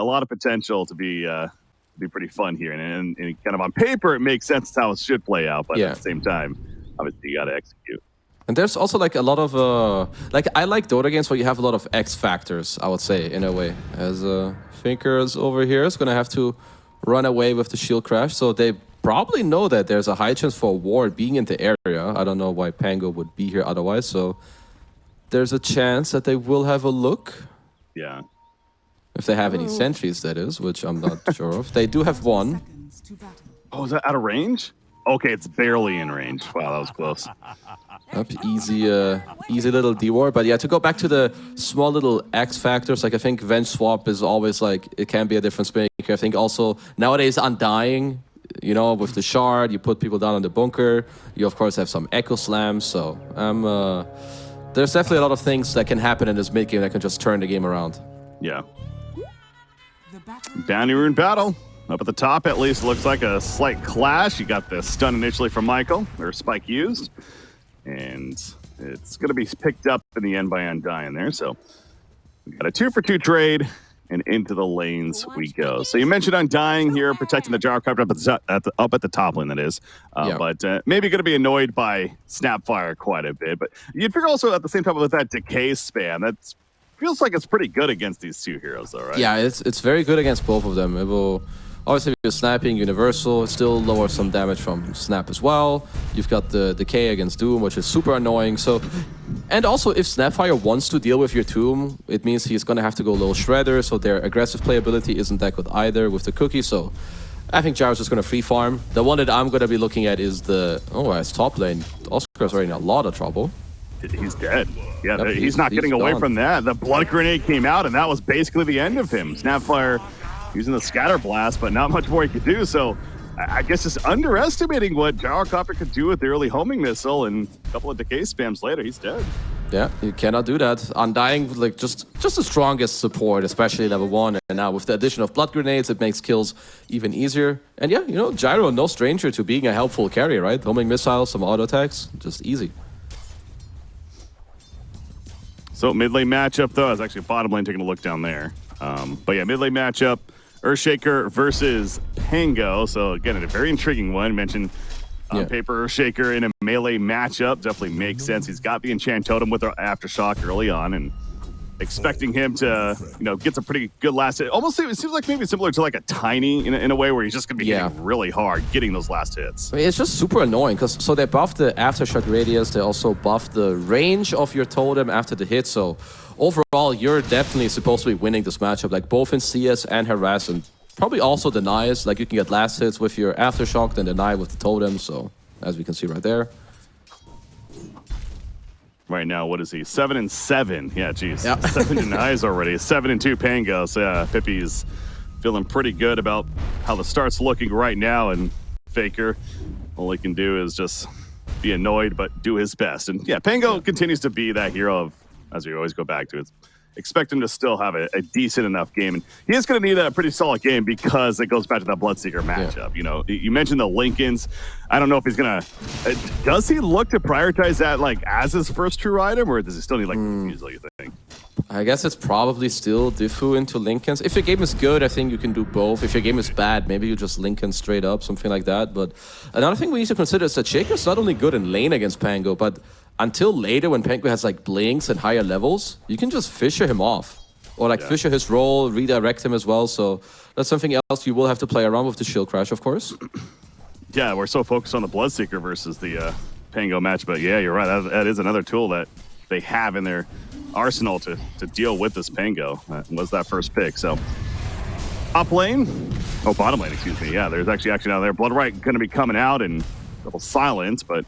lot of potential to be pretty fun here, and kind of on paper it makes sense how it should play out, but at the same time, obviously you got to execute. And there's also like a lot of like I like Dota games where you have a lot of X factors, I would say, in a way. As Thinkers over here is gonna have to run away with the shield crash, so they probably know that there's a high chance for a ward being in the area. I don't know why Pango would be here otherwise, so there's a chance that they will have a look. Yeah. If they have any sentries, that is, which I'm not sure of. They do have one. Oh, is that out of range? Okay, it's barely in range. Wow, that was close. Yep, easy little D-War. But yeah, to go back to the small little X factors, like I think Venge Swap is always like, it can be a difference maker. I think also nowadays Undying, you know, with the shard, you put people down in the bunker. You of course have some Echo Slams, so there's definitely a lot of things that can happen in this mid game that can just turn the game around. Yeah. Bounty Rune battle. Up at the top, at least, looks like a slight clash. You got the stun initially from Michael, or spike used. And it's going to be picked up in the end by Undying there. So we got a 2-for-2 trade, and into the lanes we go. So you mentioned Undying here, protecting the Gyrocopter up at the top lane, that is. But maybe going to be annoyed by Snapfire quite a bit. But you'd figure also at the same time with that Decay spam, that's feels like it's pretty good against these two heroes, though, right? Yeah, it's very good against both of them. It will obviously be sniping, universal. It still lowers some damage from snap as well. You've got the decay against Doom, which is super annoying. So, and also if Snapfire wants to deal with your Tomb, it means he's gonna have to go low Shredder. So their aggressive playability isn't that good either with the cookie. So I think Gyro's just gonna free farm. The one that I'm gonna be looking at is the it's top lane. Oscar's already in a lot of trouble. He's dead. Yeah, Yep, he's not getting away gone. from that. The blood grenade came out, and that was basically the end of him. Snapfire using the scatter blast, but not much more he could do. So I guess just underestimating what Gyrocopter could do with the early homing missile, and a couple of decay spams later, he's dead. Yeah, you cannot do that. Undying, like just the strongest support, especially level 1. And now with the addition of blood grenades, it makes kills even easier. And yeah, you know, Gyro, no stranger to being a helpful carry, right? Homing missiles, some auto attacks, just easy. So mid lane matchup, though, is actually bottom lane taking a look down there. But yeah, mid lane matchup, Earthshaker versus Pango. So again, a very intriguing one. Mentioned on paper, Earthshaker in a melee matchup definitely makes sense. He's got the Enchant Totem with our Aftershock early on, and expecting him to, you know, get some pretty good last hit. Almost, it seems like maybe similar to like a Tiny in a way where he's just going to be hitting really hard, getting those last hits. I mean, it's just super annoying because so they buff the Aftershock radius, they also buff the range of your totem after the hit. So overall, you're definitely supposed to be winning this matchup, like both in CS and Harass, and probably also denies. Like you can get last hits with your Aftershock, then deny with the totem. So as we can see right there. Right now, what is he? 7-7. Yeah, geez. Yep. 7 denies already. 7-2 Pango. So yeah, Pippi's feeling pretty good about how the start's looking right now. And Faker, all he can do is just be annoyed, but do his best. And yeah, Pango continues to be that hero of, as we always go back to, it's expect him to still have a decent enough game. And he is going to need a pretty solid game because it goes back to that Bloodseeker matchup. Yeah. You know, you mentioned the Lincolns. I don't know if he's going to... does he look to prioritize that like as his first true item, or does he still need like Diffusal, you think? I guess it's probably still Diffu into Lincolns. If your game is good, I think you can do both. If your game is bad, maybe you just Lincoln straight up, something like that. But another thing we need to consider is that Shaker's not only good in lane against Pango, but until later when Pango has like blinks and higher levels, you can just fisher him off. Or like fisher his role, redirect him as well. So that's something else you will have to play around with the shield crash, of course. Yeah, we're so focused on the Bloodseeker versus the Pango match. But yeah, you're right. That is another tool that they have in their arsenal to deal with this Pango. Was that first pick. So top lane, bottom lane, excuse me. Yeah, there's actually action out there. Bloodright going to be coming out and double silence, but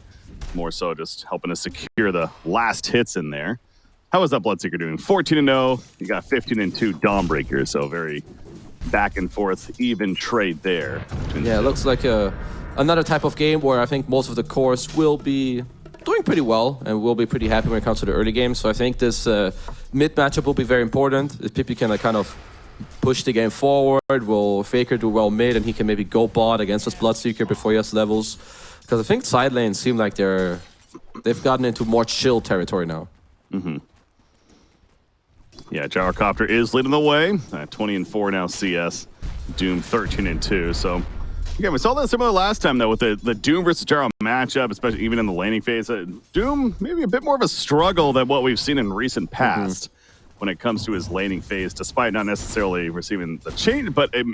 more so just helping to secure the last hits in there. How is that Bloodseeker doing? 14-0. You got 15-2 Dawnbreaker, so very back and forth, even trade there. Yeah, it looks like another type of game where I think most of the cores will be doing pretty well and will be pretty happy when it comes to the early game. So I think this mid matchup will be very important. If Pippi can kind of push the game forward, will Faker do well mid, and he can maybe go bot against this Bloodseeker before he has levels. Because I think side lanes seem like they've gotten into more chill territory now. Yeah, Gyrocopter is leading the way. 20-4 now CS. Doom 13-2. So, again, we saw that similar last time, though, with the Doom versus Gyro matchup, especially even in the laning phase. Doom, maybe a bit more of a struggle than what we've seen in recent past when it comes to his laning phase, despite not necessarily receiving the change. But in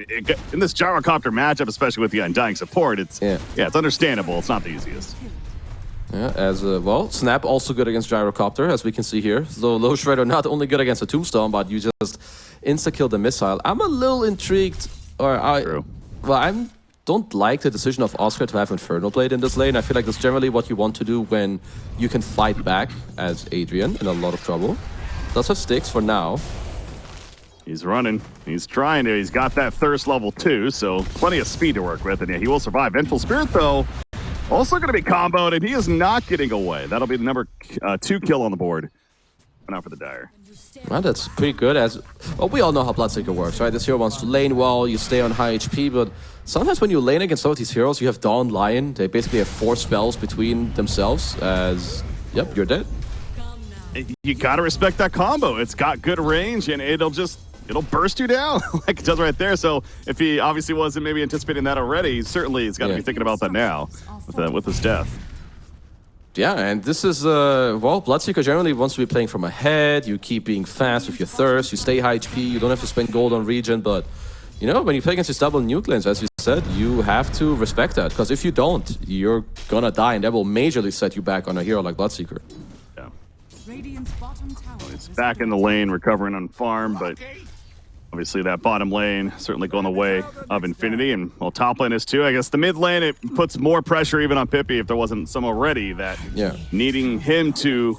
this Gyrocopter matchup, especially with the Undying support, it's it's understandable. It's not the easiest. Yeah, as well, Snap also good against Gyrocopter, as we can see here. So Low Shredder not only good against a Tombstone, but you just insta-kill the missile. I'm a little intrigued, or I don't like the decision of Oscar to have Inferno Blade in this lane. I feel like that's generally what you want to do when you can fight back as Adrian in a lot of trouble. Does have sticks for now. He's running. He's trying to. He's got that thirst level 2, so plenty of speed to work with. And yeah, he will survive. Vengeful Spirit, though, also going to be comboed, and he is not getting away. That'll be the number 2 kill on the board. But not for the Dire. Well, that's pretty good. As well, we all know how Bloodseeker works, right? This hero wants to lane well, you stay on high HP, but sometimes when you lane against some of these heroes, you have Dawn, Lion. They basically have 4 spells between themselves as, yep, you're dead. You got to respect that combo. It's got good range, and it'll burst you down like it does right there. So if he obviously wasn't maybe anticipating that already, certainly he's got to be thinking about that now with his death. Yeah, and this is, well, Bloodseeker generally wants to be playing from ahead. You keep being fast with your thirst. You stay high HP. You don't have to spend gold on regen. But, you know, when you play against these double nuke lanes, as you said, you have to respect that. Because if you don't, you're going to die. And that will majorly set you back on a hero like Bloodseeker. Yeah. He's back in the lane, recovering on farm, but obviously that bottom lane certainly going the way of Infinity, and well, top lane is too. I guess the mid lane, it puts more pressure even on Pippi if there wasn't some already that needing him to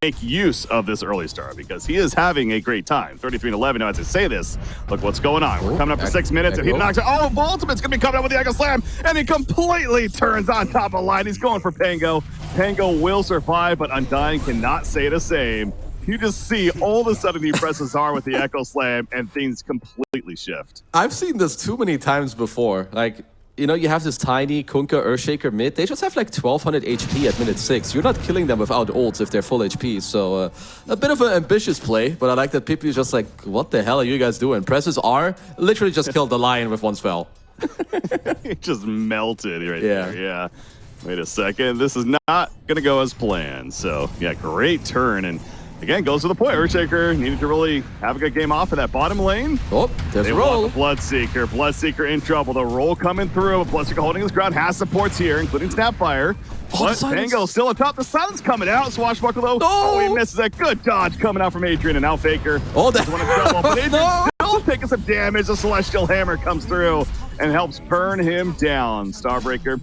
make use of this early start, because he is having a great time. 33-11. Now, as I say this, look what's going on. We're coming up to 6 minutes, and he knocks it. Oh, Ultimate's going to be coming up with the Echo Slam, and he completely turns on top of line. He's going for Pango. Pango will survive, but Undying cannot say the same. You just see all of a sudden he presses R with the Echo Slam, and things completely shift. I've seen this too many times before. Like, you know, you have this tiny Kunkka Earthshaker mid. They just have like 1200 HP at minute 6. You're not killing them without ults if they're full HP. So a bit of an ambitious play, but I like that Pippi is just like, what the hell are you guys doing? Presses R, literally just killed the lion with one spell. He just melted right there. Yeah. Wait a second. This is not going to go as planned. So, yeah, great turn. And again, goes to the point. Earthshaker needed to really have a good game off of that bottom lane. Oh, there's a roll. The Bloodseeker. Bloodseeker in trouble. The roll coming through. Bloodseeker holding his ground. Has supports here, including Snapfire. But Pango still atop. The silence coming out. Swashbuckle though. Oh, he misses a good dodge coming out from Adrian, and now Faker. Oh, that's one of trouble. But Adrian still taking some damage. The Celestial Hammer comes through and helps burn him down. Starbreaker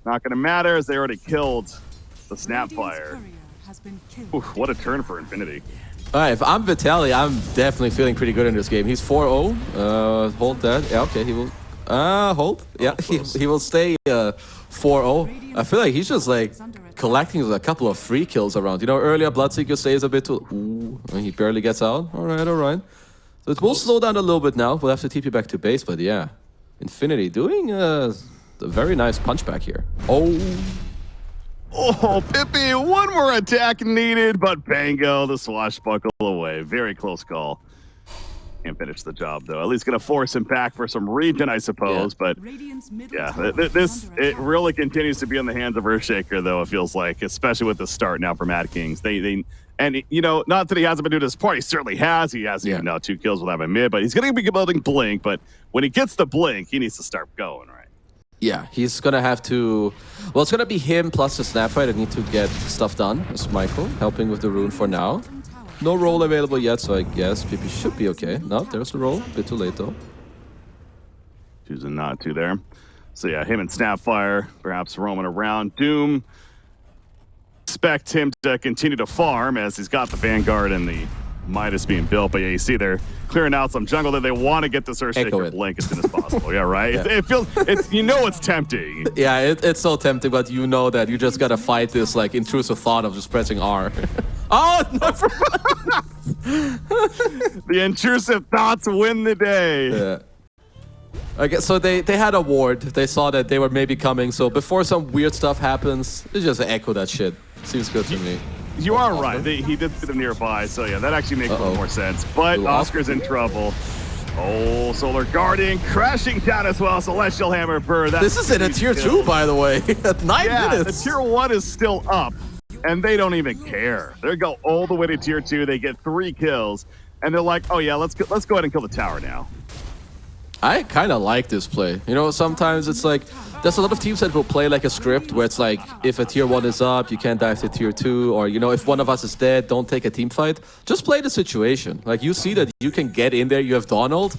not going to matter, as they already killed the Snapfire. Oof, what a turn for Infinity. All right, if I'm Vitaly, I'm definitely feeling pretty good in this game. He's 4-0. Hold that. Yeah, okay, he will hold. Yeah, he will stay 4-0. I feel like he's just like collecting a couple of free kills around. You know, earlier Bloodseeker stays a bit too... Ooh, he barely gets out. All right. So it will slow down a little bit now. We'll have to TP back to base, but yeah. Infinity doing a very nice punchback here. Oh, Pippi, one more attack needed, but Pango, the swashbuckle away. Very close call. Can't finish the job, though. At least going to force him back for some regen, I suppose. But yeah, it really continues to be in the hands of Earthshaker, though, it feels like, especially with the start now for Mad Kings. And, you know, not that he hasn't been doing this part. He certainly has. He has even now 2 kills without a mid, but he's going to be building Blink. But when he gets the Blink, he needs to start going, right? Yeah, he's going to have to... Well, it's going to be him plus the Snapfire that need to get stuff done. It's Michael helping with the rune for now. No roll available yet, so I guess Pippi should be okay. No, there's the roll. A bit too late, though. Choosing not to there. So yeah, him and Snapfire perhaps roaming around. Doom, expect him to continue to farm as he's got the Vanguard and the Midas being built. But yeah, you see they're clearing out some jungle that they want to get this Earthshaker Blink as soon as possible. Yeah, right? Yeah. It feels, you know it's tempting. Yeah, it's so tempting, but you know that you just got to fight this like intrusive thought of just pressing R. Oh, never mind. The intrusive thoughts win the day. Yeah. Okay, so they had a ward. They saw that they were maybe coming. So before some weird stuff happens, they just echo that shit. Seems good to me. You are right. He did see them nearby, so yeah, that actually makes a little more sense. But Oscar's in trouble. Oh, Solar Guardian crashing down as well. Celestial Hammer Burr. This is in a tier 2, by the way. At 9 minutes. The tier 1 is still up, and they don't even care. They go all the way to tier 2. They get 3 kills, and they're like, oh yeah, let's go ahead and kill the tower now. I kind of like this play. You know, sometimes it's like, there's a lot of teams that will play like a script where it's like, if a tier 1 is up, you can't dive to tier 2, or, you know, if one of us is dead, don't take a team fight. Just play the situation. Like, you see that you can get in there, you have Donald,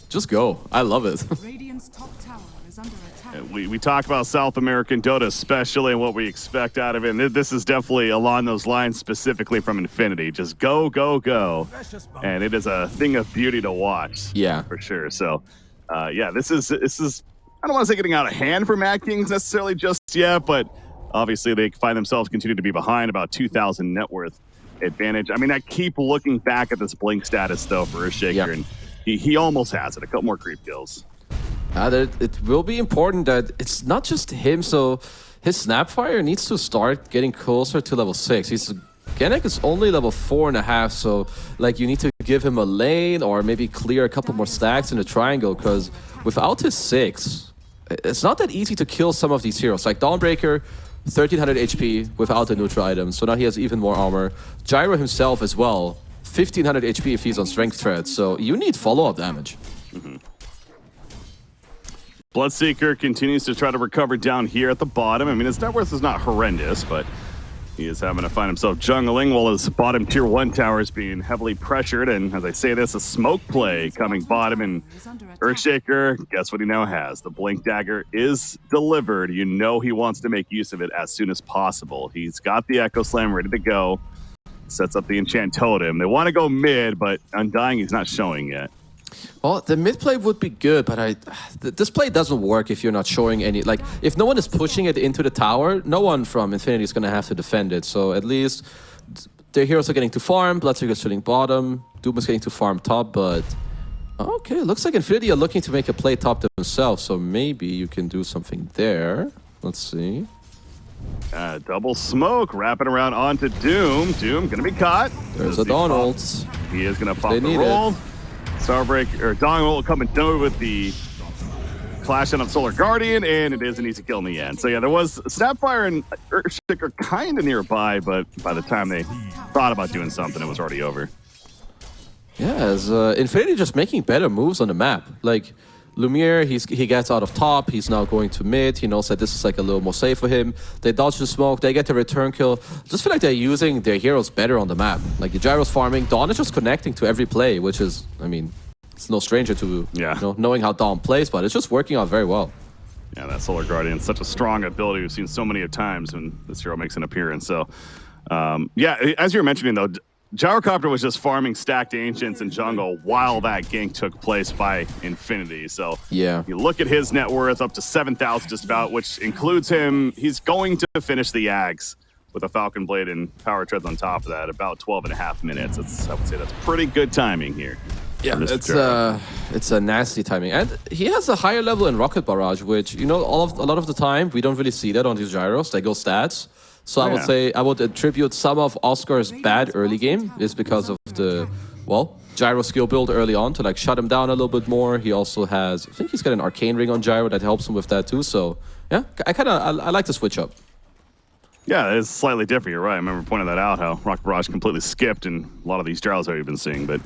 just go. I love it. Radiant's top tower is under attack. We talk about South American Dota especially and what we expect out of it. And this is definitely along those lines specifically from Infinity. Just go, go, go. And it is a thing of beauty to watch. Yeah. For sure. So, yeah, this is I don't want to say getting out of hand for Mad Kings necessarily just yet, but obviously they find themselves continue to be behind about 2,000 net worth advantage. I mean, I keep looking back at this blink status though for Earthshaker, and he almost has it. A couple more creep kills. It will be important that it's not just him, so his Snapfire needs to start getting closer to level 6. Gennett is only level 4.5, so like you need to give him a lane or maybe clear a couple more stacks in the triangle, because without his 6, it's not that easy to kill some of these heroes. Like Dawnbreaker, 1300 HP without the neutral item, so now he has even more armor. Gyro himself as well, 1500 HP if he's on strength threat, so you need follow-up damage. Bloodseeker continues to try to recover down here at the bottom. I mean, his net worth is not horrendous, but he is having to find himself jungling while his bottom tier 1 tower is being heavily pressured. And as I say this, a smoke play coming bottom, and Earthshaker, guess what he now has? The Blink Dagger is delivered. You know he wants to make use of it as soon as possible. He's got the Echo Slam ready to go. Sets up the Enchant Totem. They want to go mid, but Undying he's not showing yet. Well, the mid play would be good, but this play doesn't work if you're not showing any. Like, if no one is pushing it into the tower, no one from Infinity is going to have to defend it. So at least their heroes are getting to farm, Bloodseeker is shooting bottom, Doom is getting to farm top, but okay, looks like Infinity are looking to make a play top themselves, so maybe you can do something there. Let's see. Double smoke wrapping around onto Doom. Doom going to be caught. There's a Donald. He is going to pop the roll. Starbreak, or Donald will come and do it with the clash on Solar Guardian, and it is an easy kill in the end. So yeah, there was Snapfire and Earthshaker kind of nearby, but by the time they thought about doing something, it was already over. Yeah, as Infinity just making better moves on the map. Like, Lumiere, he gets out of top, he's now going to mid, he knows that this is like a little more safe for him. They dodge the smoke, they get the return kill. Just feel like they're using their heroes better on the map. Like the Gyro's farming, Dawn is just connecting to every play, which is, I mean, it's no stranger to knowing how Dawn plays, but it's just working out very well. Yeah, that Solar Guardian, such a strong ability we've seen so many times when this hero makes an appearance. So, yeah, as you were mentioning though, Gyrocopter was just farming stacked Ancients in jungle while that gank took place by Infinity. So yeah, you look at his net worth up to 7,000 just about, which includes him. He's going to finish the Yags with a Falcon Blade and Power Treads on top of that, about 12.5 minutes. I would say that's pretty good timing here. Yeah, it's a nasty timing. And he has a higher level in Rocket Barrage, which, you know, a lot of the time, we don't really see that on these Gyros. They go stats. So I would say, I would attribute some of Oscar's bad early game is because of the, well, Gyro skill build early on to like shut him down a little bit more. He also has, I think he's got an Arcane Ring on Gyro that helps him with that too. So yeah, I like to switch up. Yeah, it's slightly different. You're right. I remember pointing that out, how Rocket Barrage completely skipped in a lot of these Gyros that we've been seeing. But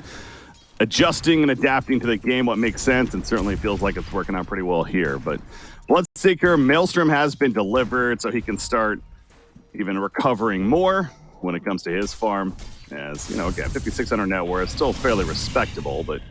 adjusting and adapting to the game, what makes sense, and certainly feels like it's working out pretty well here. But Bloodseeker, Maelstrom has been delivered, so he can start even recovering more when it comes to his farm. As, you know, again, 5,600 net worth, still fairly respectable, but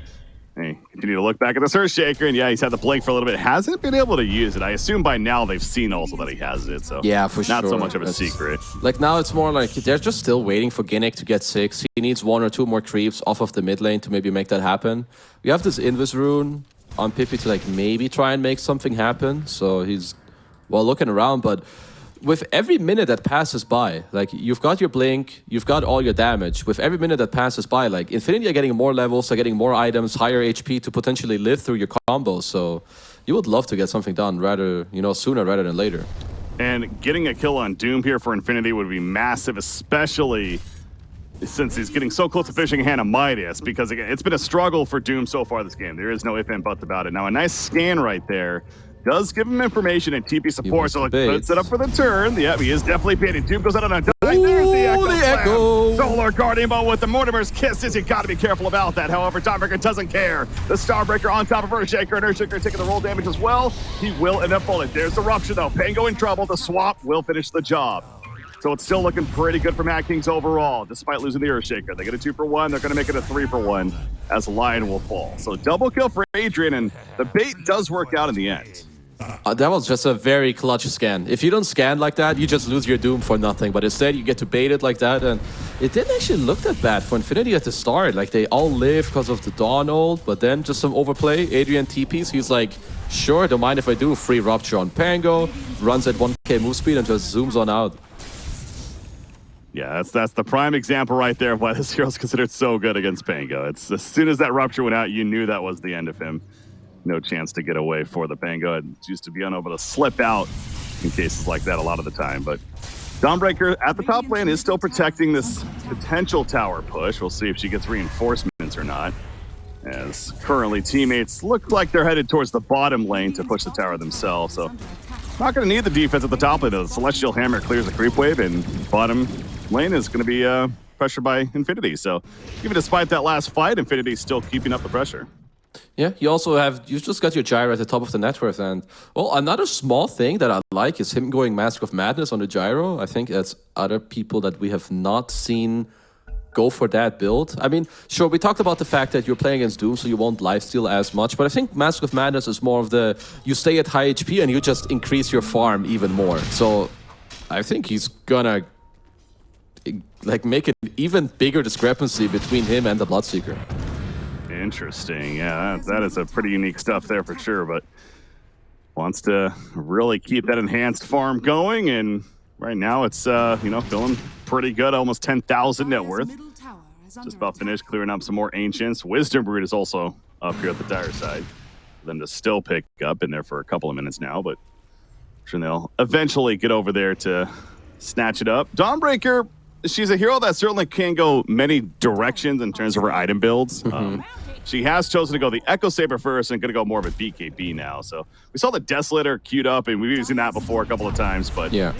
hey, continue to look back at this Earthshaker, and yeah, he's had the blink for a little bit. Hasn't been able to use it. I assume by now they've seen also that he has it, so yeah, for not sure. so much of a secret. Like now it's more like they're just still waiting for Gynnek to get 6. He needs 1 or 2 more creeps off of the mid lane to maybe make that happen. We have this Invis rune on Pippi to like maybe try and make something happen, so he's, well, looking around, but with every minute that passes by, like you've got your blink, you've got all your damage. With every minute that passes by, like Infinity are getting more levels, they're getting more items, higher HP to potentially live through your combos. So you would love to get something done rather, you know, sooner rather than later. And getting a kill on Doom here for Infinity would be massive, especially since he's getting so close to finishing hand of Midas, because again, it's been a struggle for Doom so far this game. There is no ifs and buts about it. Now, a nice scan right there does give him information and TP support, so good set up for the turn. Yeah, he is definitely baited. Doom goes out on a dive. There's the Echo. Solar Guardian Ball with the Mortimer's Kisses. You got to be careful about that. However, Dawnbreaker doesn't care. The Starbreaker on top of Earthshaker, and Earthshaker taking the roll damage as well. He will end up falling. There's the Rupture, though. Pango in trouble. The swap will finish the job. So it's still looking pretty good for Mad Kings overall, despite losing the Earthshaker. They get a 2-for-1. They're going to make it a 3-for-1 as Lion will fall. So double kill for Adrian, and the bait does work out in the end. That was just a very clutch scan. If you don't scan like that, you just lose your Doom for nothing. But instead, you get to bait it like that. And it didn't actually look that bad for Infinity at the start. Like, they all live because of the Dawn ult, but then just some overplay. Adrian TPs, he's like, sure, don't mind if I do. Free Rupture on Pango, runs at 1k move speed and just zooms on out. Yeah, that's the prime example right there of why this hero's considered so good against Pango. It's as soon as that Rupture went out, you knew that was the end of him. No chance to get away for the Pango. It used to be unable to slip out in cases like that a lot of the time. But Dawnbreaker at the top lane is still protecting this potential tower push. We'll see if she gets reinforcements or not. As currently teammates look like they're headed towards the bottom lane to push the tower themselves. So not going to need the defense at the top lane though. The Celestial Hammer clears the creep wave, and bottom lane is going to be pressured by Infinity. So even despite that last fight, Infinity is still keeping up the pressure. Yeah, you just got your Gyro at the top of the net worth, and well, another small thing that I like is him going Mask of Madness on the Gyro. I think that's other people that we have not seen go for that build. I mean, sure, we talked about the fact that you're playing against Doom, so you won't lifesteal as much, but I think Mask of Madness is more of the, you stay at high HP and you just increase your farm even more. So I think he's gonna like make an even bigger discrepancy between him and the Bloodseeker. Interesting. Yeah, that is a pretty unique stuff there for sure, but wants to really keep that enhanced farm going, and right now it's, feeling pretty good, almost 10,000 net worth. Just about finished clearing up some more Ancients. Wisdom Brood is also up here at the dire side. For them to still pick up, in there for a couple of minutes now, but I'm sure they'll eventually get over there to snatch it up. Dawnbreaker, she's a hero that certainly can go many directions in terms of her item builds. She has chosen to go the Echo Saber first and going to go more of a BKB now. So we saw the Desolator queued up, and we've seen that before a couple of times, but yeah,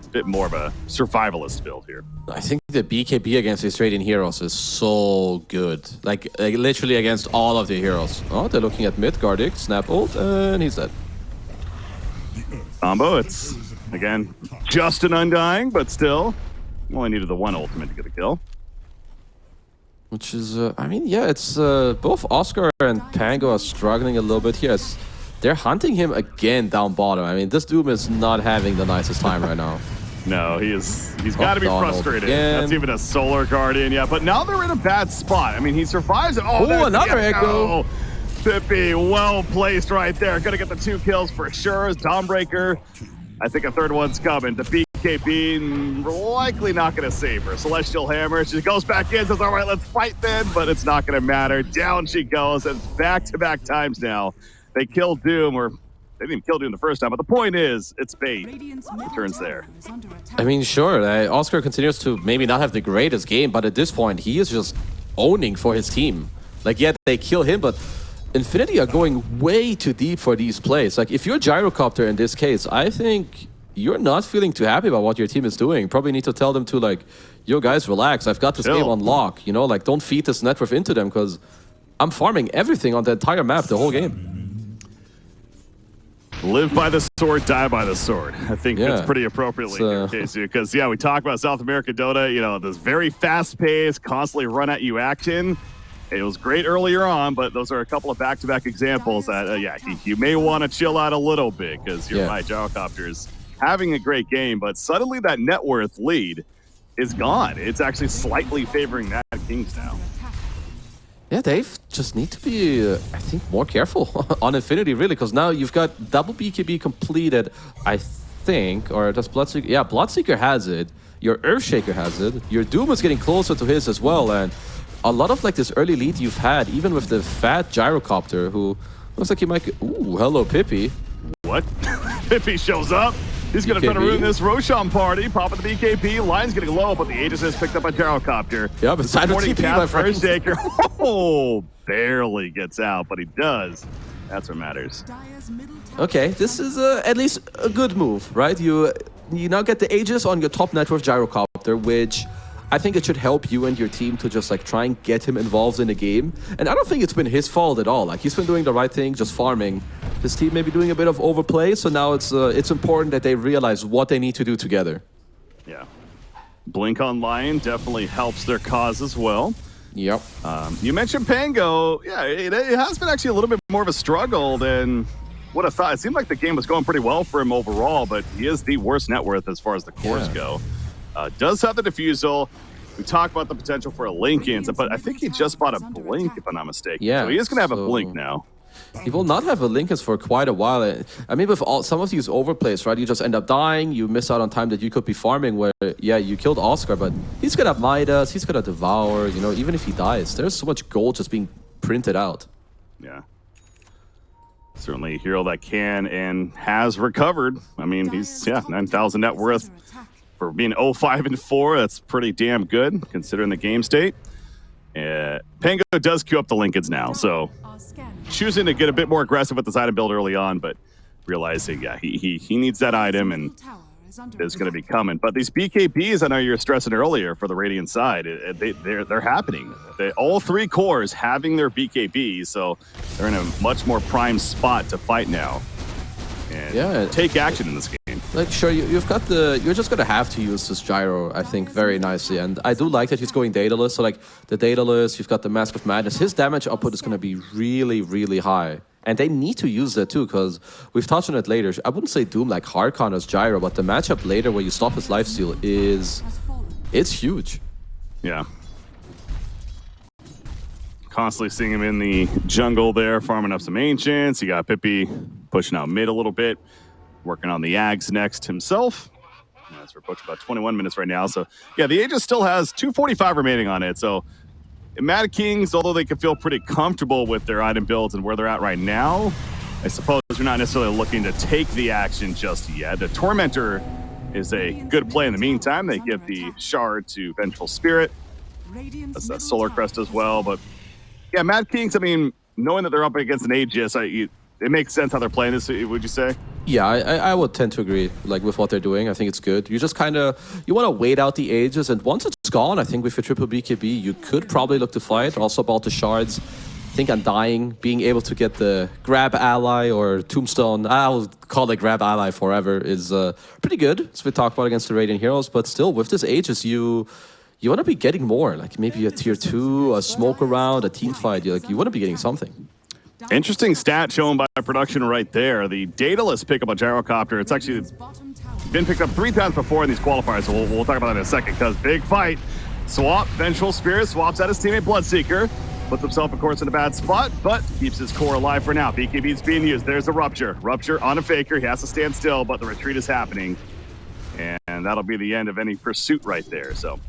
a bit more of a survivalist build here. I think the BKB against these Radiant heroes is so good. Like literally against all of the heroes. Oh, they're looking at mid. Gardic, snap ult, and he's dead. Combo, it's, again, just an Undying, but still, only needed the one ultimate to get a kill. Which is, it's both Oscar and Pango are struggling a little bit here. They're hunting him again down bottom. I mean, this Doom is not having the nicest time right now. No, he's got to be frustrated. That's even a Solar Guardian, yeah. But now they're in a bad spot. I mean, he survives it. Oh, another Echo. Pippi, well placed right there. Gonna get the 2 kills for sure. Dawnbreaker, I think a third one's coming. The BKB likely not going to save her. Celestial Hammer, she goes back in, says, all right, let's fight then, but it's not going to matter. Down she goes, and back-to-back times now. They kill Doom, or they didn't kill Doom the first time, but the point is, it's bait. Returns there. I mean, sure, Oscar continues to maybe not have the greatest game, but at this point, he is just owning for his team. Like, yeah, they kill him, but Infinity are going way too deep for these plays. Like, if you're Gyrocopter in this case, I think you're not feeling too happy about what your team is doing. Probably need to tell them to, like, yo, guys, relax. I've got this game on lock. You know, like, don't feed this net worth into them, because I'm farming everything on the entire map the whole game. Live by the sword, die by the sword. I think that's pretty appropriately here, Casey, because, we talk about South America Dota, this very fast-paced, constantly run-at-you action. It was great earlier on, but those are a couple of back-to-back examples that, you may want to chill out a little bit, because you're right, Gyrocopter is having a great game, but suddenly that net worth lead is gone. It's actually slightly favoring Mad Kings now. Yeah, they just need to be, I think, more careful on Infinity, really, because now you've got double BKB completed, I think, or does Bloodseeker? Yeah, Bloodseeker has it. Your Earthshaker has it. Your Doom is getting closer to his as well, and a lot of, like, this early lead you've had, even with the fat Gyrocopter, who looks like he might get... Ooh, hello, Pippi. What? Pippi shows up. He's going to try to BKB. ruin this Roshan party. Popping the BKB. Line's getting low, but the Aegis is picked up by Gyrocopter. Yeah, but side of Morning TP, my cast friend. Shaker. Oh, barely gets out, but he does. That's what matters. Dire's middle tower Okay, this is at least a good move, right? You now get the Aegis on your top net worth Gyrocopter, which I think it should help you and your team to just like try and get him involved in the game. And I don't think it's been his fault at all. Like he's been doing the right thing, just farming. His team may be doing a bit of overplay, so now it's important that they realize what they need to do together. Yeah. Blink on Lion definitely helps their cause as well. Yep. You mentioned Pango. Yeah, it has been actually a little bit more of a struggle than would have thought. It seemed like the game was going pretty well for him overall, but he is the worst net worth as far as the cores go. Does have the defusal. We talked about the potential for a Lincoln, but I think he just bought a Blink, if I'm not mistaken. Yeah, So he is going to have a so- Blink now. He will not have a Lincolns for quite a while. I mean, with some of these overplays, right? You just end up dying. You miss out on time that you could be farming where, yeah, you killed Oscar, but he's going to have Midas. He's going to devour, you know, even if he dies. There's so much gold just being printed out. Yeah. Certainly a hero that can and has recovered. I mean, he's, 9,000 net worth. For being 0-5-4, that's pretty damn good considering the game state. Pango does queue up the Lincolns now, so choosing to get a bit more aggressive with this item build early on, but realizing, he needs that item and is going to be coming. But these BKBs, I know you were stressing earlier for the Radiant side, they're happening. All three cores having their BKBs, so they're in a much more prime spot to fight now and take action in this game. Like, sure, you're just gonna have to use this gyro, I think, very nicely. And I do like that he's going dataless. So, like, the dataless, you've got the Mask of Madness. His damage output is gonna be really, really high. And they need to use that too, because we've touched on it later. I wouldn't say Doom like Harkon as gyro, but the matchup later where you stop his lifesteal it's huge. Yeah. Constantly seeing him in the jungle there, farming up some Ancients. You got Pippi pushing out mid a little bit. Working on the Ags next himself. As we're pushing about 21 minutes right now. So, yeah, the Aegis still has 245 remaining on it. So, Mad Kings, although they can feel pretty comfortable with their item builds and where they're at right now, I suppose we're not necessarily looking to take the action just yet. The Tormentor is a good play in the meantime. They give the Shard to Vengeful Spirit. That's that Solar Crest as well. But, yeah, Mad Kings, I mean, knowing that they're up against an Aegis, it makes sense how they're playing this, would you say? Yeah, I would tend to agree, like, with what they're doing. I think it's good. You just kind of, you want to wait out the Aegis, and once it's gone, I think with your triple BKB, you could probably look to fight. Also about the Shards, I think Undying, being able to get the Grab Ally or Tombstone, I'll call it Grab Ally forever, is pretty good, as we talked about against the Radiant Heroes, but still, with this Aegis, you want to be getting more, like maybe a tier 2, a smoke around, a team fight, you want to be getting something. Interesting stat shown by production right there. The Daedalus pickup on Gyrocopter. It's actually been picked up 3 times before in these qualifiers, so we'll talk about that in a second, because big fight. Swap, Vengeful Spirit, swaps out his teammate Bloodseeker. Puts himself, of course, in a bad spot, but keeps his core alive for now. BKB's being used. There's a Rupture. Rupture on a Faker. He has to stand still, but the retreat is happening. And that'll be the end of any pursuit right there, so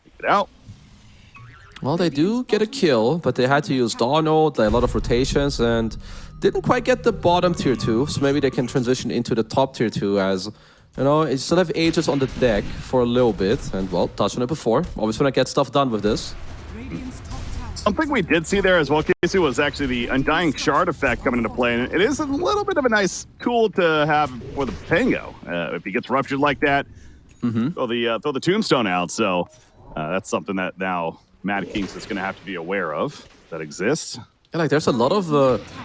take it out. Well, they do get a kill, but they had to use Darnold, a lot of rotations, and didn't quite get the bottom tier 2, so maybe they can transition into the top tier 2 as, you know, you still have Aegis on the deck for a little bit, and, well, touched on it before. Always want to get stuff done with this. Something we did see there as well, Casey, was actually the Undying Shard effect coming into play, and it is a little bit of a nice tool to have for the Pango. If he gets ruptured like that, throw the Tombstone out, so that's something that now Mad Kings is going to have to be aware of that exists. Yeah, like there's a lot of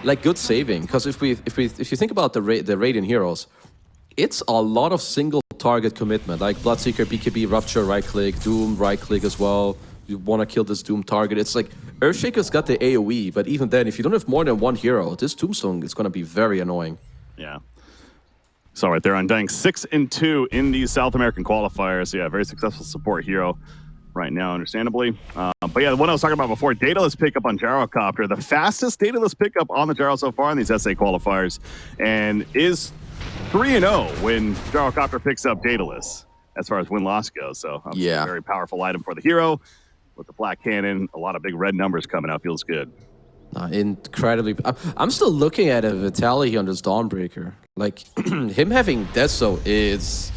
like good saving, because if you think about the Radiant Heroes, it's a lot of single target commitment, like Bloodseeker, BKB, Rupture, right click, Doom, right click as well. You want to kill this Doom target. It's like Earthshaker's got the AoE, but even then, if you don't have more than one hero, this Tombstone is going to be very annoying. Yeah. So right there, Undying 6-2 in these South American qualifiers. Yeah, very successful support hero right now, understandably. But yeah, the one I was talking about before, Daedalus pickup on Gyrocopter, the fastest Daedalus pickup on the Gyro so far in these SA qualifiers, and is 3-0 when Gyrocopter picks up Daedalus as far as win-loss goes. So yeah, a very powerful item for the hero. With the Black Cannon, a lot of big red numbers coming out, feels good. Incredibly. I'm still looking at a Vitaly on this Dawnbreaker. Like, him having Deso is...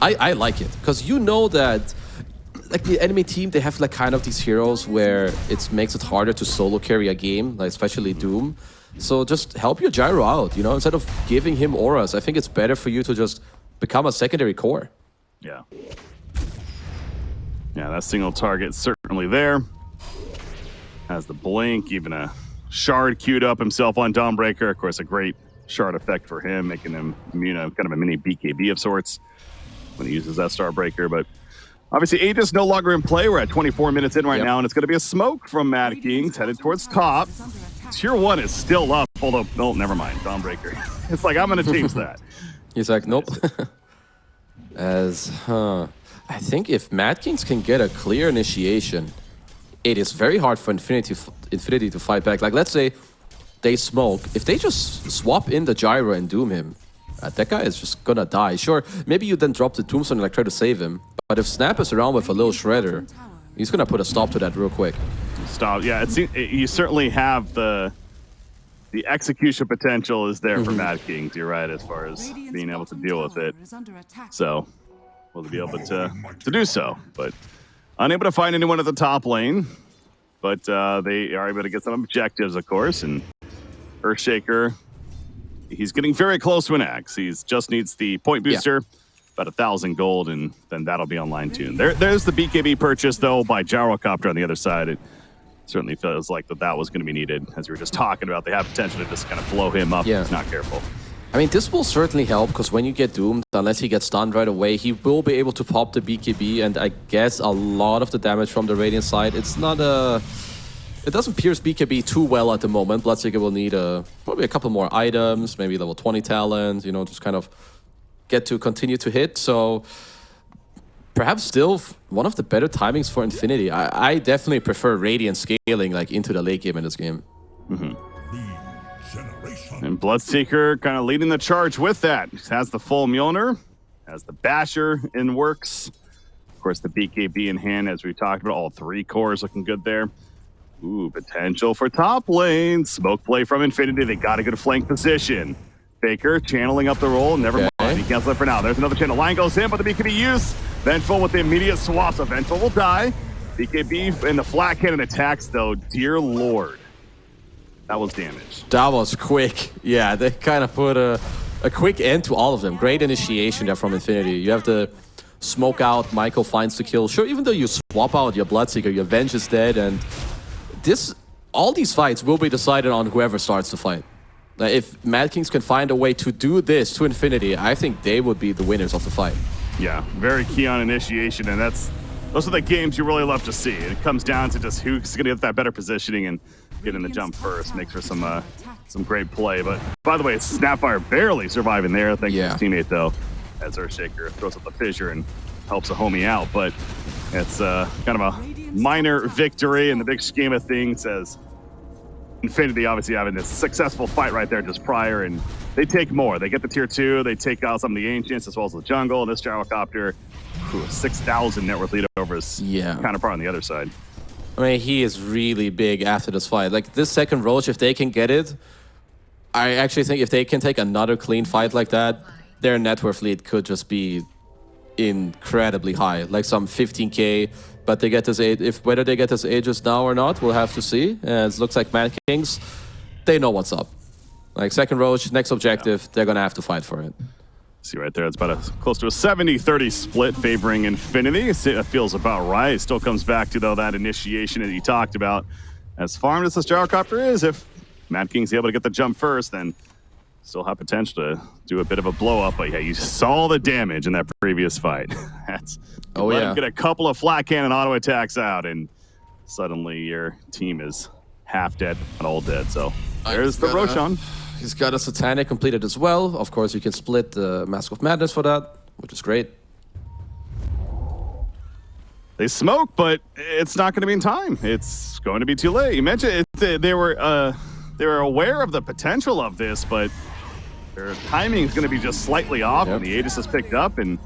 I like it. Because you know that, like, the enemy team, they have, like, kind of these heroes where it makes it harder to solo carry a game, like, especially Doom. So just help your Gyro out, you know? Instead of giving him auras, I think it's better for you to just become a secondary core. Yeah. Yeah, that single target certainly there. Has the blink, even a shard queued up himself on Dawnbreaker. Of course, a great shard effect for him, making him, you know, kind of a mini BKB of sorts when he uses that Starbreaker. But obviously, Aegis no longer in play. We're at 24 minutes in right now, and it's going to be a smoke from Mad Kings headed towards top. Tier 1 is still up, although, no, never mind, Dawnbreaker. It's like, I'm going to change that. He's like, nope. I think if Mad Kings can get a clear initiation, it is very hard for Infinity to fight back. Like, let's say they smoke. If they just swap in the Gyro and Doom him, that guy is just gonna die. Sure, maybe you then drop the Tombstone and like try to save him. But if Snap is around with a little Shredder, he's gonna put a stop to that real quick. Stop. Yeah, you certainly have the execution potential is there for Mad Kings. You're right, as far as being able to deal with it. So we'll be able to do so, but unable to find anyone at the top lane. But they are able to get some objectives, of course. And Earthshaker, he's getting very close to an axe. He just needs the point booster, about 1,000 gold, and then that'll be online too. There's the BKB purchase, though, by Gyrocopter on the other side. It certainly feels like that was going to be needed, as we were just talking about. They have potential to just kind of blow him up if he's not careful. I mean, this will certainly help, because when you get doomed, unless he gets stunned right away, he will be able to pop the BKB, and I guess a lot of the damage from the Radiant side, it's not a... It doesn't pierce BKB too well at the moment. Bloodseeker will need probably a couple more items, maybe level 20 talent, you know, just kind of get to continue to hit. So perhaps still one of the better timings for Infinity. I definitely prefer Radiant scaling like into the late game in this game. And Bloodseeker kind of leading the charge with that. Has the full Mjolnir, has the Basher in works. Of course, the BKB in hand, as we talked about, all 3 cores looking good there. Ooh, potential for top lane. Smoke play from Infinity. They got a good flank position. Faker channeling up the roll. Never mind. He cancels it for now. There's another channel. Line goes in, but the BKB use. Vengeful with the immediate swap. So Vengeful will die. BKB in the flat cannon attacks, though. Dear Lord. That was damage. That was quick. Yeah, they kind of put a quick end to all of them. Great initiation there from Infinity. You have the smoke out. Michael finds the kill. Sure, even though you swap out your Bloodseeker, your Venge is dead, and all these fights will be decided on whoever starts the fight. If Mad Kings can find a way to do this to Infinity, I think they would be the winners of the fight. Yeah, very key on initiation, and those are the games you really love to see. It comes down to just who's going to get that better positioning and getting the jump first. Makes for some great play. But by the way, Snapfire barely surviving there. Thank you to his teammate, though, as Earthshaker throws up the fissure and helps a homie out. But it's kind of a minor victory in the big scheme of things, as Infinity obviously having this successful fight right there just prior, and they take more. They get the tier 2, they take out some of the Ancients as well as the jungle. This Gyrocopter, 6,000 net worth lead over his counterpart on the other side. I mean, he is really big after this fight. Like, this second Roach, if they can get it, I actually think if they can take another clean fight like that, their net worth lead could just be incredibly high, like some 15k. But they get this whether they get this Aegis now or not, we'll have to see. It looks like Mad Kings, they know what's up. Like, second Roach, next objective, they're gonna have to fight for it. See right there, it's about close to a 70-30 split favoring Infinity. It feels about right. It still comes back to, though, that initiation that you talked about. As farmed as this Gyrocopter is, if Mad King's able to get the jump first, then still have potential to do a bit of a blow up. But yeah, you saw the damage in that previous fight. Let him get a couple of flat cannon auto attacks out, and suddenly your team is half dead, not all dead. So there's the Roshan. He's got a Satanic completed as well. Of course, you can split the Mask of Madness for that, which is great. They smoke, but it's not going to be in time. It's going to be too late. You mentioned they were aware of the potential of this, but their timing is going to be just slightly off when the Aegis is picked up. And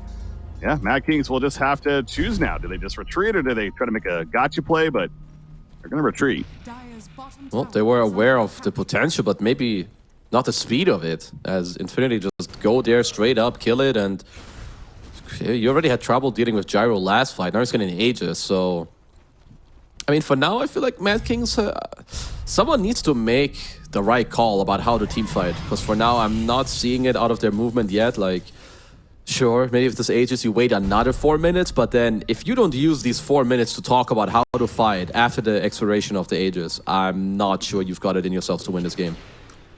yeah, Mad Kings will just have to choose now. Do they just retreat, or do they try to make a gotcha play? But they're going to retreat. Dire's bottom Well, tower they were is aware under of the attack. potential, but maybe not the speed of it. As Infinity just go there straight up, kill it, and you already had trouble dealing with Gyro last fight. Now he's getting Aegis, so I mean, for now, I feel like Mad Kings, someone needs to make the right call about how to team fight. Because for now, I'm not seeing it out of their movement yet. Like, sure, maybe if this Aegis, you wait another 4 minutes. But then, if you don't use these 4 minutes to talk about how to fight after the expiration of the Aegis, I'm not sure you've got it in yourselves to win this game.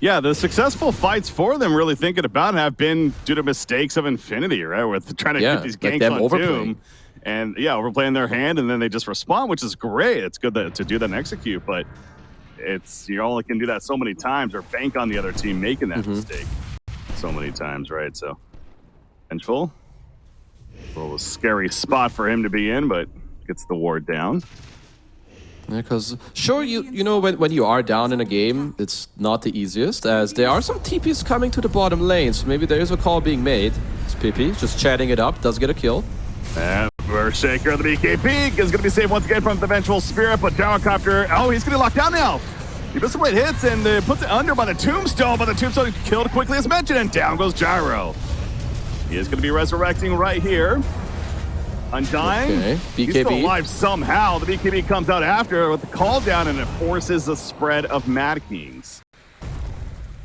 Yeah, the successful fights for them, really thinking about it, have been due to mistakes of Infinity, right? With trying to get these like ganks them on overplaying. Doom. And yeah, overplaying their hand, and then they just respond, which is great. It's good to do that and execute, but you only can do that so many times or bank on the other team making that mistake so many times, right? So, Vengeful. A little scary spot for him to be in, but gets the ward down. Yeah, because sure, you know when you are down in a game, it's not the easiest, as there are some TPs coming to the bottom lane, so maybe there is a call being made. It's Pippi just chatting it up, does get a kill. And Shaker, the BKB, is going to be saved once again from the Vengeful Spirit, but Gyrocopter, oh, he's going to lock down now. He misses what hits and puts it under by the Tombstone, but the Tombstone killed quickly as mentioned, and down goes Gyro. He is going to be resurrecting right here. Undying. Okay, He's BKB. still alive somehow. The BKB comes out after with the call down, and it forces the spread of Mad Kings.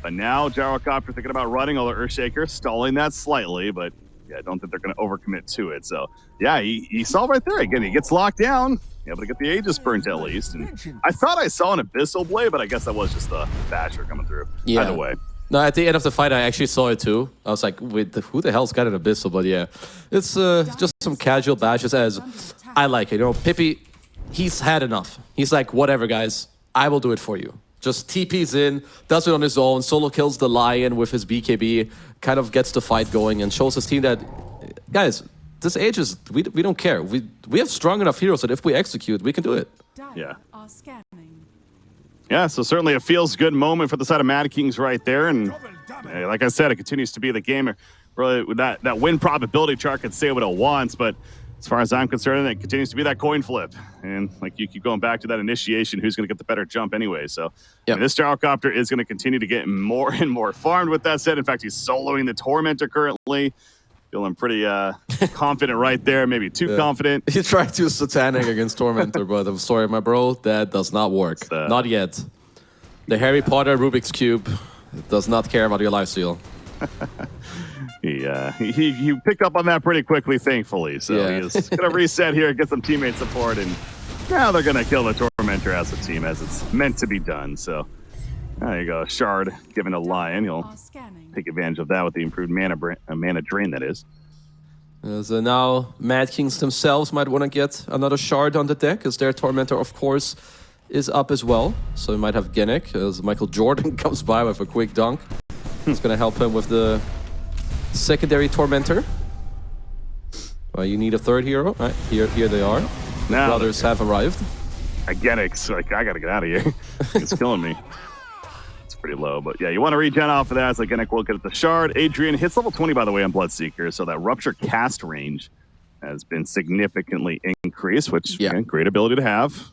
But now Gyrocopter thinking about running, although Earthshaker stalling that slightly, but yeah, I don't think they're going to overcommit to it. So yeah, he saw right there again. He gets locked down, able to get the Aegis burnt at least. And I thought I saw an Abyssal Blade, but I guess that was just the Basher coming through. Yeah. Either way. No, at the end of the fight, I actually saw it too. I was like, wait, who the hell's got an Abyssal? But yeah, it's just some casual bashes, as I like it. You know, Pippi, he's had enough. He's like, whatever, guys, I will do it for you. Just TP's in, does it on his own, solo kills the Lion with his BKB, kind of gets the fight going and shows his team that, guys, this Aegis, we don't care. We have strong enough heroes that if we execute, we can do it. Dire Yeah. are scanning. Yeah, so certainly a feels-good moment for the side of Mad Kings right there. And like I said, it continues to be the game. Really, with that win probability chart can say what it wants, but as far as I'm concerned, it continues to be that coin flip. And like you keep going back to that initiation, who's going to get the better jump anyway. So I mean, this Gyrocopter is going to continue to get more and more farmed with that said. In fact, he's soloing the Tormentor currently. Feeling pretty confident right there, maybe too confident. He tried to Satanic against Tormentor, but I'm sorry, my bro, that does not work. Not yet. The Harry Potter Rubik's Cube does not care about your lifesteal. He picked up on that pretty quickly, thankfully. So he's going to reset here, get some teammate support, and now they're going to kill the Tormentor as a team, as it's meant to be done. So there you go. Shard given a Lion. He'll Are scanning. take advantage of that with the improved mana drain, that is. So now Mad Kings themselves might want to get another Shard on the deck, as their Tormentor, of course, is up as well. So we might have Genic as Michael Jordan comes by with a quick dunk. It's going to help him with the secondary Tormentor. Well, you need a third hero. Right, here they are. The Now brothers have arrived. Genix, like, I got to get out of here. It's killing me. It's pretty low, but yeah, you want to regen off of that. So Genic will get the Shard. Adrian hits level 20, by the way, on Bloodseeker, so that Rupture cast range has been significantly increased, which, again, great ability to have.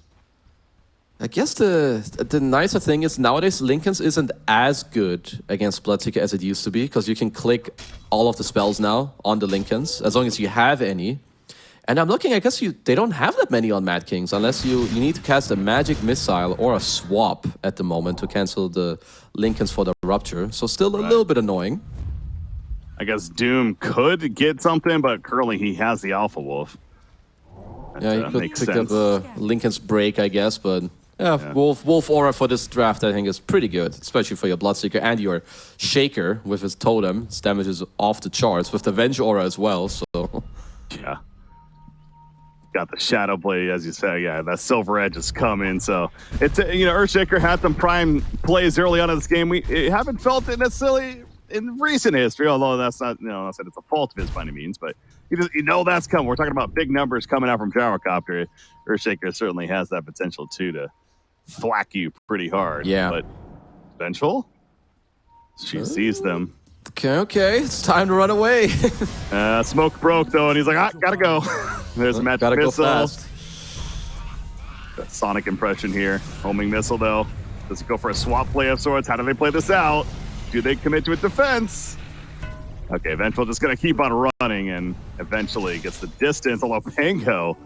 I guess the nicer thing is nowadays Linken's isn't as good against Bloodseeker as it used to be, because you can click all of the spells now on the Linken's, as long as you have any. And I'm looking, I guess they don't have that many on Mad Kings, unless you need to cast a Magic Missile or a Swap at the moment to cancel the Linken's for the Rupture. So still a little bit annoying. I guess Doom could get something, but currently he has the Alpha Wolf. Yeah, you could pick up a Linken's Break, I guess, but yeah, Wolf Aura for this draft, I think, is pretty good, especially for your Bloodseeker and your Shaker with his Totem. His damage is off the charts, with the Venge Aura as well, so... Yeah. Got the Shadow Blade, as you say. Yeah, that Silver Edge is coming, so... It's, Earthshaker had some prime plays early on in this game. We haven't felt it necessarily in recent history, although that's not, not said it's a fault of his by any means, but you know that's coming. We're talking about big numbers coming out from Gyrocopter. Earthshaker certainly has that potential, too, to thwack you pretty hard. Yeah. But Vengeful? She sees them. Okay, it's time to run away. Smoke broke, though, and he's like, gotta go. There's a magic Gotta go missile. fast. That Sonic impression here. Homing missile, though. Does it go for a swap play of sorts? How do they play this out? Do they commit to a defense? Okay, Vengeful just going to keep on running and eventually gets the distance. Although Pango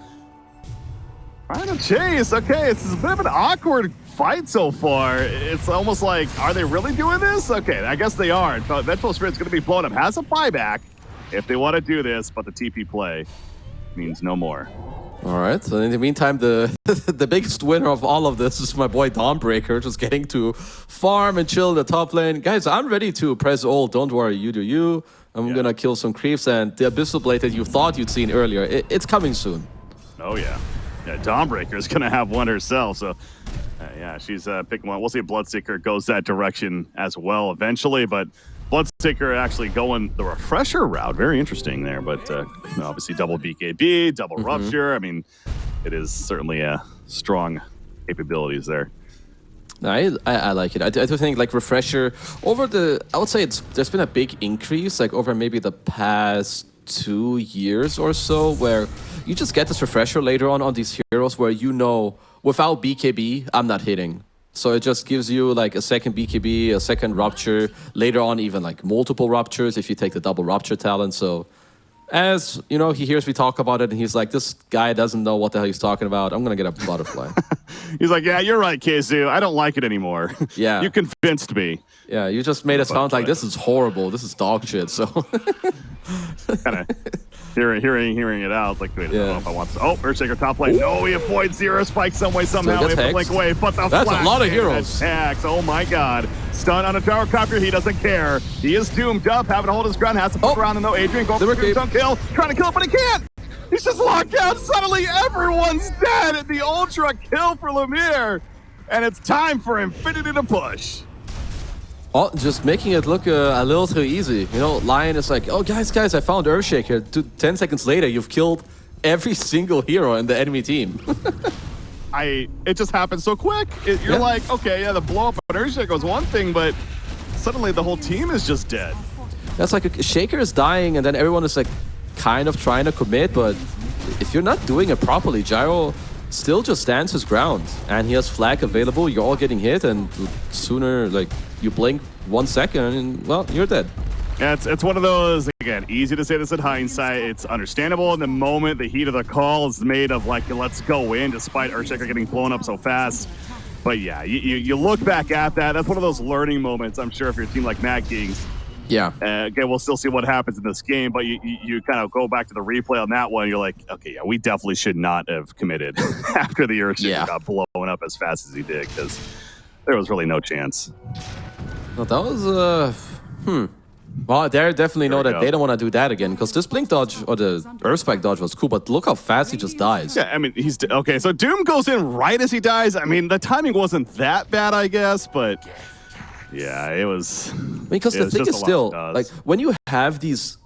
trying to chase. Okay, it's a bit of an awkward fight so far. It's almost like, are they really doing this? Okay, I guess they are. Vengeful Spirit's going to be blown up. Has a buyback if they want to do this, but the TP play means no more. All right, so in the meantime, the the biggest winner of all of this is my boy Dawnbreaker, just getting to farm and chill in the top lane. Guys, I'm ready to press ult. Don't worry, you do you. I'm gonna kill some creeps, and the Abyssal Blade that you thought you'd seen earlier, it's coming soon. Oh, yeah. Yeah, Dawnbreaker is going to have one herself, so yeah, she's picking one. We'll see if Bloodseeker goes that direction as well eventually, but Bloodseeker actually going the refresher route. Very interesting there, but obviously double BKB, double Rupture. I mean, it is certainly strong capabilities there. I like it. I do think like refresher over I would say there's been a big increase like over maybe the past 2 years or so where you just get this refresher later on these heroes where you know without BKB I'm not hitting. So it just gives you like a second BKB, a second Rupture, later on even like multiple Ruptures if you take the double Rupture talent. So as, you know, he hears me talk about it and he's like, this guy doesn't know what the hell he's talking about. I'm going to get a Butterfly. He's like, yeah, you're right, Keizu. I don't like it anymore. Yeah. You convinced me. Yeah, you just made it sound like this is horrible. This is dog shit. So kind of hearing it out. It's like, wait, I don't know if I want to. Oh, Earthshaker top lane. No, he avoids Zero Spike some way, somehow. So He put Link away, but the that's flash a lot of heroes. attacks. Oh my god. Stun on a tower copter. He doesn't care. He is doomed up, having to hold his ground, has to put around him though. Adrian going for the kill, trying to kill it, but he can't. He's just locked out. Suddenly everyone's dead at the ultra kill for Lemire. And it's time for Infinity to push. Oh, just making it look a little too easy. You know, Lion is like, oh, guys, I found Earthshaker. 10 seconds later, you've killed every single hero in the enemy team. It just happened so quick. You're like, okay, yeah, the blow up on Earthshaker was one thing, but suddenly the whole team is just dead. That's like a Shaker is dying, and then everyone is like kind of trying to commit, but if you're not doing it properly, Gyro still just stands his ground, and he has flag available. You're all getting hit, and sooner, like, you blink 1 second, and well, you're dead. Yeah, it's one of those, again, easy to say this in hindsight. It's understandable in the moment. The heat of the call is made of, like, let's go in, despite Earthshaker getting blown up so fast. But yeah, you look back at that. That's one of those learning moments, I'm sure, if you're a team like Mad Kings. Yeah. Again, we'll still see what happens in this game, but you kind of go back to the replay on that one. You're like, okay, yeah, we definitely should not have committed after the Earthshaker got blown up as fast as he did, because there was really no chance. No, that was, Well, they definitely know that they don't want to do that again, because this Blink dodge, or the Earth Spike dodge was cool, but look how fast he just dies. Yeah, I mean, okay, so Doom goes in right as he dies. I mean, the timing wasn't that bad, I guess, but yeah, it was... Because the thing is still, like, when you have these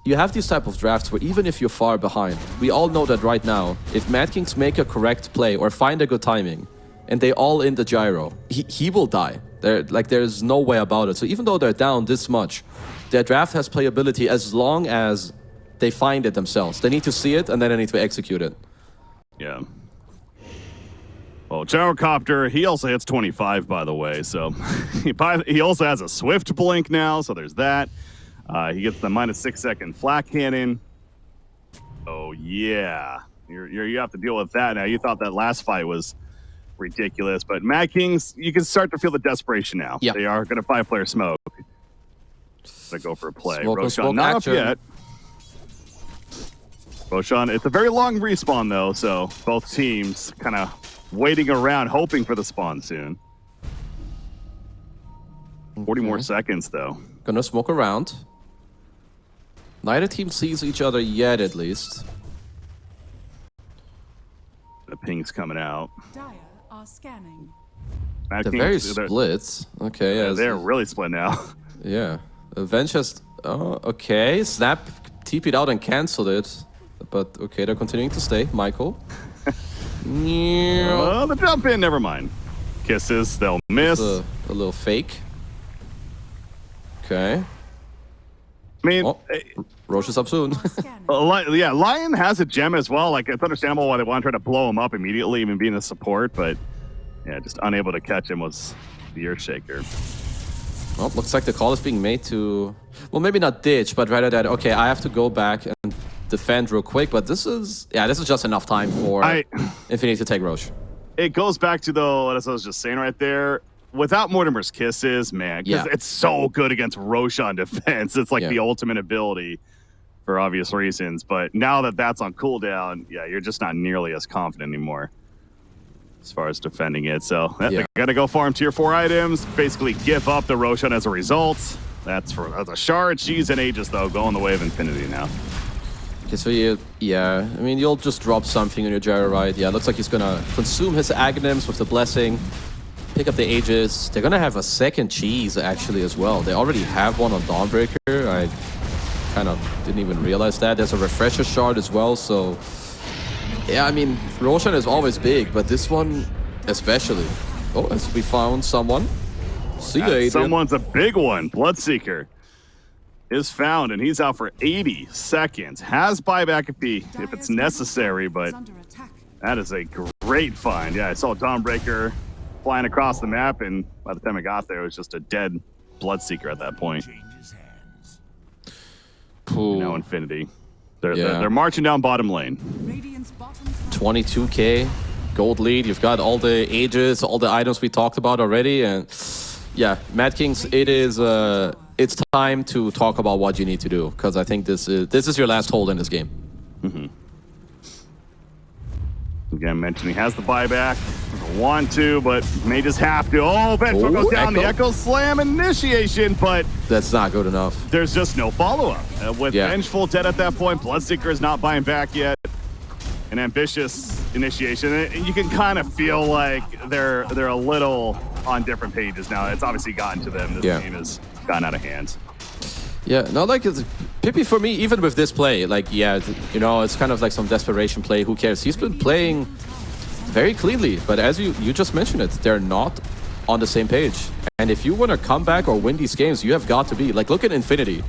type of drafts where even if you're far behind, we all know that right now, if Mad Kings make a correct play or find a good timing, and they all in the Gyro, he will die. There's no way about it. So even though they're down this much, their draft has playability as long as they find it themselves. They need to see it, and then they need to execute it. Yeah. Well, Gyrocopter, he also hits 25, by the way, so he also has a Swift Blink now, so there's that. He gets the -6 second Flak Cannon. Oh, yeah. You have to deal with that now. You thought that last fight was ridiculous, but Mad Kings, you can start to feel the desperation now. Yep. They are going to 5-player smoke. Gonna go for a play. Smoke not action. up yet. Roshan, it's a very long respawn though, so both teams kind of waiting around, hoping for the spawn soon. 40 more seconds though. Gonna smoke around. Neither team sees each other yet, at least. The ping's coming out. Dire are scanning. They're very split. Okay, yeah. They're really split now. Yeah. Venge just... Oh, okay. Snap TP'd out and cancelled it. But, okay, they're continuing to stay. Michael. Well, the jump in, never mind. Kisses, they'll miss. A little fake. Okay. I mean, Roche is up soon. Scanning. Yeah, Lion has a gem as well. Like, it's understandable why they want to try to blow him up immediately, even being a support, but yeah, just unable to catch him was the Earthshaker. Well, looks like the call is being made to, well, maybe not ditch, but rather that, okay, I have to go back and defend real quick, but this is just enough time for Infinity to take Roche. It goes back to, though, what I was just saying right there. Without Mortimer's Kisses, man, because it's so good against Roche on defense. It's like the ultimate ability for obvious reasons. But now that that's on cooldown, yeah, you're just not nearly as confident anymore as far as defending it. So they got to go farm tier 4 items, basically give up the Roshan as a result. That's a shard. She's in Aegis, though, going the way of Infinity now. Okay, so I mean, you'll just drop something on your Gyro, right? Yeah, looks like he's gonna consume his Aghanims with the Blessing, pick up the Aegis. They're gonna have a second cheese, actually, as well. They already have one on Dawnbreaker. I kind of didn't even realize that. There's a Refresher Shard as well, so... Yeah, I mean, Roshan is always big, but this one especially. Oh, as we found someone. See you, Adrian. Someone's a big one. Bloodseeker is found, and he's out for 80 seconds. Has buyback if it's necessary, but Under attack. that is a great find. Yeah, I saw Dawnbreaker flying across the map, and by the time I got there, it was just a dead Bloodseeker at that point. Now Infinity. They're marching down bottom lane. Radiant's bottom tower 22k gold lead. You've got all the Aegis, all the items we talked about already, and yeah, Mad Kings, it's time to talk about what you need to do, because I think this is your last hold in this game. Again, mentioning he has the buyback. Doesn't want to, but may just have to. Oh, Vengeful goes down. Echo. The Echo Slam initiation, but That's not good enough. there's just no follow-up. With Vengeful dead at that point, Bloodseeker is not buying back yet. An ambitious initiation. And you can kind of feel like they're a little on different pages now. It's obviously gotten to them. This game has gotten out of hand. Yeah, no, like it's Pippi for me, even with this play, like, yeah, you know, it's kind of like some desperation play. Who cares? He's been playing very cleanly, but as you just mentioned it, they're not on the same page. And if you want to come back or win these games, you have got to be like, look at Infinity.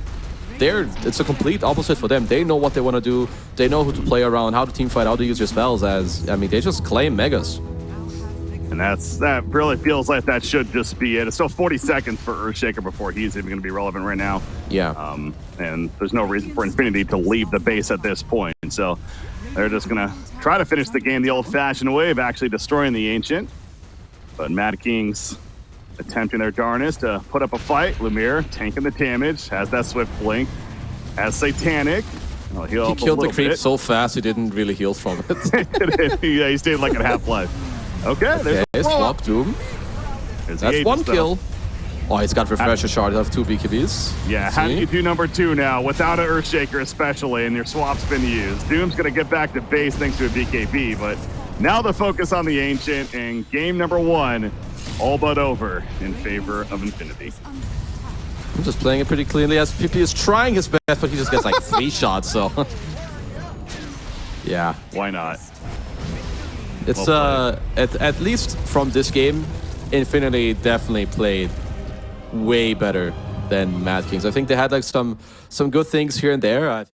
It's a complete opposite for them. They know what they want to do. They know who to play around, how to team fight, how to use your spells. I mean, they just claim megas. And that really feels like that should just be it. It's still 40 seconds for Earthshaker before he's even going to be relevant right now. Yeah. And there's no reason for Infinity to leave the base at this point. So they're just going to try to finish the game the old-fashioned way of actually destroying the Ancient. But Mad Kings attempting their darnest to put up a fight. Lumiere tanking the damage, has that Swift Blink, has Satanic. Oh, He killed the creep so fast he didn't really heal from it. Yeah, he stayed like at half-life. Okay, there's a swap Doom. That's one kill. Oh, he's got Refresher Shard of 2 BKBs. Yeah, how do you do number 2 now without an Earthshaker especially, and your swap's been used? Doom's going to get back to base thanks to a BKB, but now the focus on the Ancient, and game number 1 all but over in favor of Infinity. I'm just playing it pretty cleanly as Pippi is trying his best, but he just gets like 3 shots, so... yeah. Why not? It's at least from this game, Infinity definitely played way better than Mad Kings. I think they had like some good things here and there.